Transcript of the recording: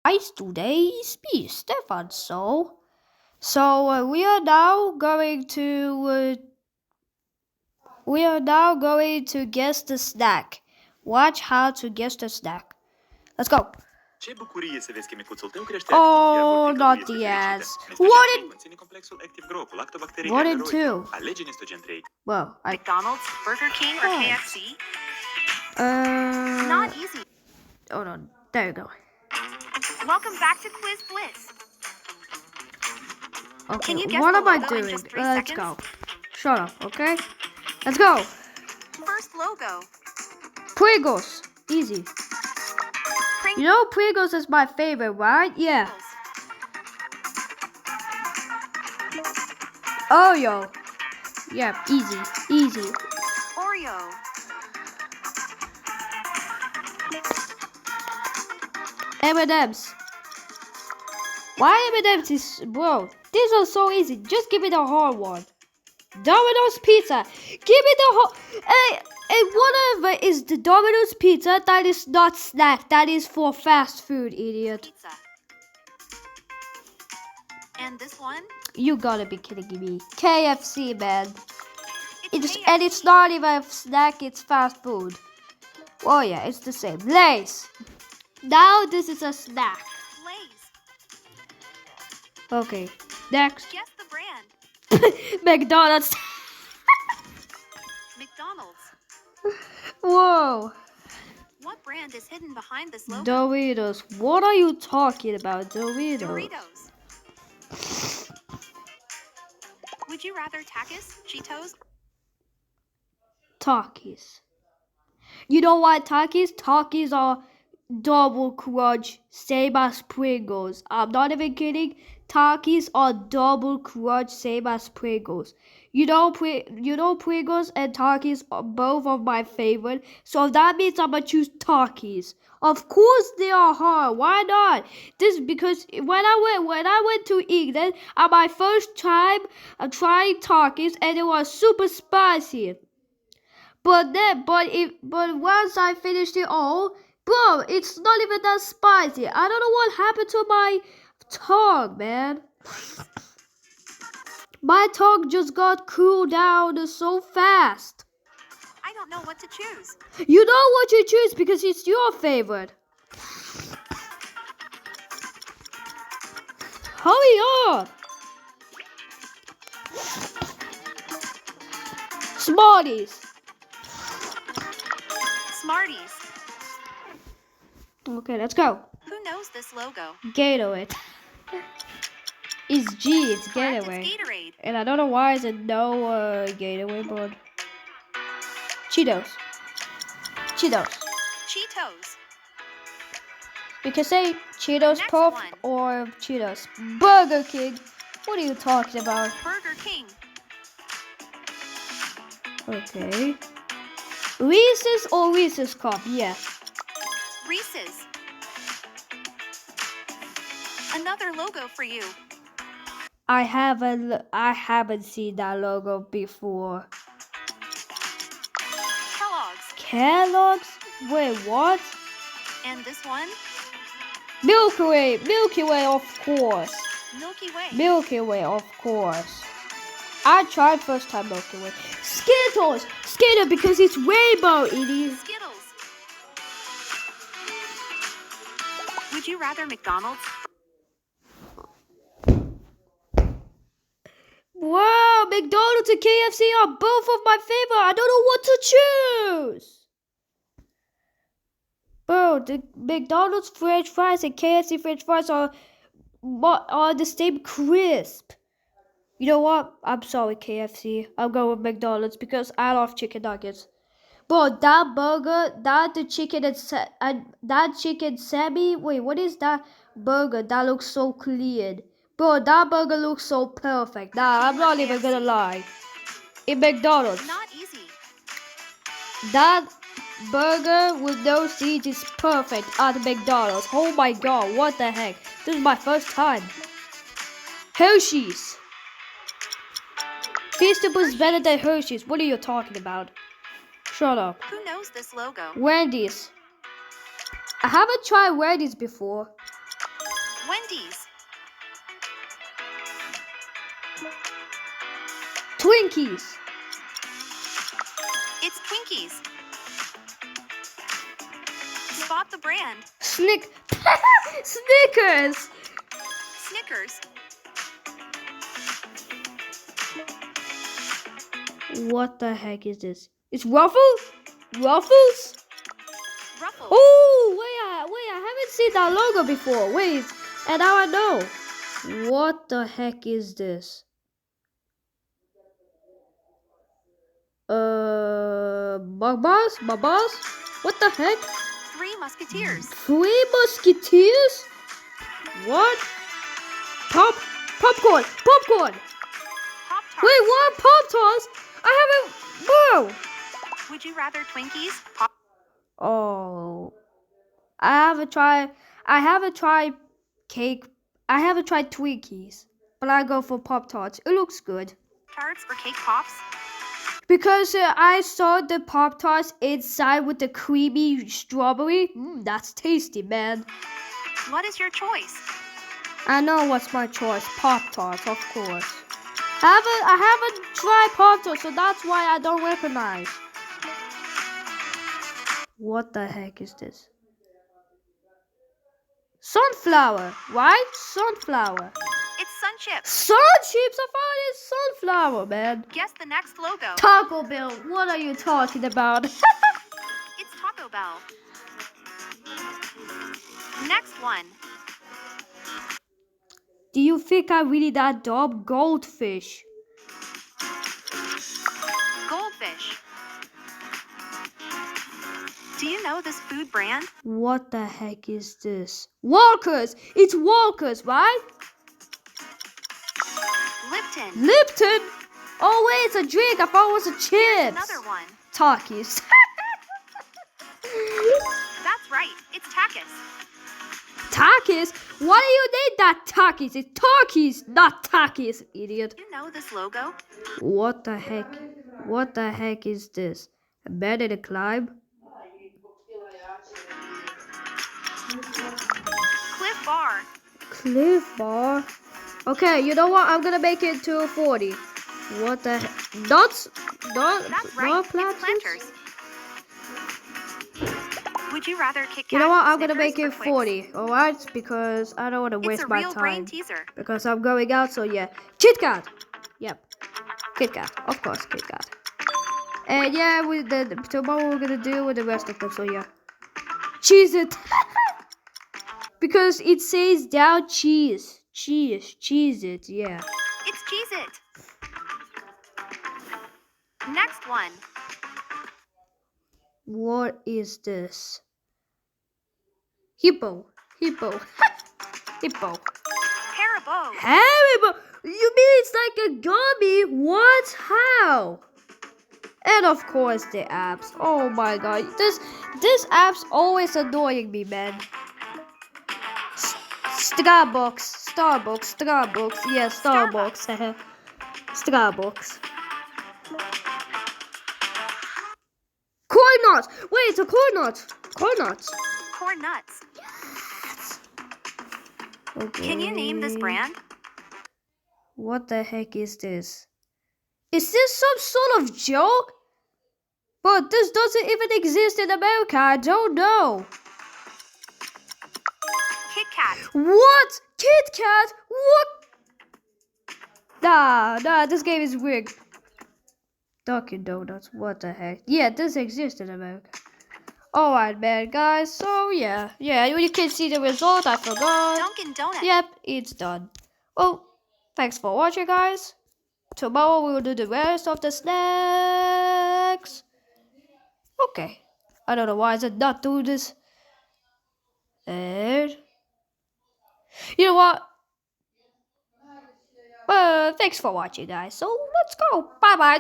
Guys, today's me, Stefan. So we are now going to guess the snack. Watch how to guess the snack. Let's go. Ce bucurie să vezi că micuțul tău crește Oh, activ, iar not este the fericită. ads. Nestogen What 3 in? conține complexul Active Grow cu lactobacterii What in heroice. two? Alege Nestogen 3. Well, McDonald's, Burger King, or Oh. KFC? uh, Not easy. hold on. There you go. Welcome back to Quiz Bliss. Okay, Can you guess what the am I logo in doing? just 3 Let's seconds? go. Shut up, okay? Let's go. First logo. Pringles. Easy. Pringles. You know Pringles is my favorite, right? Yeah. Oreo. Yeah, easy. Oreo. M&M's. Why M&M's is... Bro, these are so easy. Just give me the hard one. Domino's Pizza. Give me the hard... Hey, whatever is the Domino's Pizza, that is not snack. That is for fast food, idiot. Pizza. And this one? You gotta be kidding me. KFC, man. It's And it's not even a snack, it's fast food. Oh yeah, it's the same. Lay's. Now this is a snack. Lay's. Okay, next. Guess the brand. McDonald's. McDonald's. Whoa. What brand is hidden behind this logo? Doritos. What are you talking about, Doritos? Doritos. Would you rather Takis, Cheetos? Takis. You know what Takis? Takis are double crunch, same as Pringles. I'm not even kidding. Takis are double crunch, same as Pringles. You know Pringles and Takis are both of my favorite, so that means I'm gonna choose Takis. Of course they are hard. Why not? This because when I went to England at my first time trying Takis, and it was super spicy. But once I finished it all, bro, it's not even that spicy. I don't know what happened to my tongue, man. My tongue just got cooled down so fast. I don't know what to choose. You know what you choose because it's your favorite. Hurry up! Smarties. Smarties. Okay, let's go. Who knows this logo? Gatorade. It's G, it's Correct, Gatorade. it's Gatorade. And I don't know why is it no Gatorade, but Cheetos. Cheetos. You can say Cheetos Next Puff one. or Cheetos. Burger King. What are you talking about? Burger King. Okay. Reese's or Reese's Cup? Yes. Reese's. Another logo for you. I haven't seen that logo before. Kellogg's. Kellogg's? Wait, what? And this one? Milky Way. Milky Way, of course. Milky Way. Milky Way, of course. I tried first time Milky Way. Skittles! Skittles because it's rainbow, idiot. Skittles. Would you rather McDonald's? Wow, McDonald's and KFC are both of my favorite. I don't know what to choose. Bro, the McDonald's French fries and KFC French fries are the same crisp. You know what? I'm sorry, KFC. I'm going with McDonald's because I love chicken nuggets. Bro, that burger, that chicken semi. Wait, what is that burger? That looks so clean. Bro, that burger looks so perfect. Nah, I'm not even gonna lie. In McDonald's, Not easy. that burger with no seeds is perfect at McDonald's. Oh my god, what the heck? This is my first time. Hershey's. Feastables better than Hershey's. What are you talking about? Shut up. Who knows this logo? Wendy's. I haven't tried Wendy's before. Wendy's. Twinkies. It's Twinkies. Spot the brand. Snickers. Snickers. What the heck is this? It's Ruffles? Ruffles? Ruffles. Oh, wait, I haven't seen that logo before. Wait, and now I know. What the heck is this? Barbas? What the heck? Three Musketeers. Three Musketeers? What? Popcorn! Pop-Tarts. Wait, what? Pop-Tarts? I haven't... Whoa! Would you rather Twinkies? Oh, I haven't tried cake. I haven't tried Twinkies, but I go for Pop Tarts. It looks good Pop-Tarts or Cake Pops? because I saw the Pop Tarts inside with the creamy strawberry. That's tasty, man. What is your choice? I know what's my choice. Pop Tarts, of course. I haven't tried Pop Tarts, so that's why I don't recognize. What the heck is this? Sunflower, right? Sunflower. It's Sun Chips. Sun chips? I thought it's sunflower, man. Guess the next logo. Taco Bell, what are you talking about? It's Taco Bell. Next one. Do you think I'm really that dumb? Goldfish. Goldfish. Do you know this food brand? What the heck is this? Walkers! It's Walkers, right? Lipton. Lipton? Oh wait, it's a drink. I thought it was a Here's chips. another one. Takis. That's right. It's Takis. Takis? Why do you name that Takis? It's Takis, not Takis, idiot. Do you know this logo? What the heck? What the heck is this? A bed in a climb? Cliff Bar. Cliff Bar. Okay, you know what? I'm gonna make it to 40. What the heck? Nuts? That's right. Not It's planters? Planters. Would you rather Kit Kat? You know what? I'm gonna Snickers, make or it Twix? 40. Alright? Because I don't want to It's waste a my real brain time. teaser. Because I'm going out, so yeah. Kit Kat! Yep. Kit Kat. Of course, Kit Kat. And yeah, tomorrow we're gonna do with the rest of them, so yeah. Cheese it! Because it says down cheese. Cheese it, yeah. It's Cheez-It. Next one. What is this? Hippo. Hippo. Haribo. Haribo! You mean it's like a gummy? What? How? And of course the apps. Oh my god. This app's always annoying me, man. Starbucks. Yeah, Starbucks. Starbucks. Corn nuts. Wait, it's a corn nut. Corn nuts. Corn Nuts. Okay. Can you name this brand? What the heck is this? Is this some sort of joke? But this doesn't even exist in America. I don't know. Kit Kat. What? Kit Kat? What? Nah, this game is rigged. Dunkin' Donuts, what the heck? Yeah, this exists in America. Alright, man, guys. So, yeah, you can see the result. I forgot. Dunkin' Donuts. Yep, it's done. Well, thanks for watching, guys. Tomorrow we will do the rest of the snacks. Okay. I don't know why I did not do this. And you know what? Thanks for watching, guys. So let's go. Bye bye.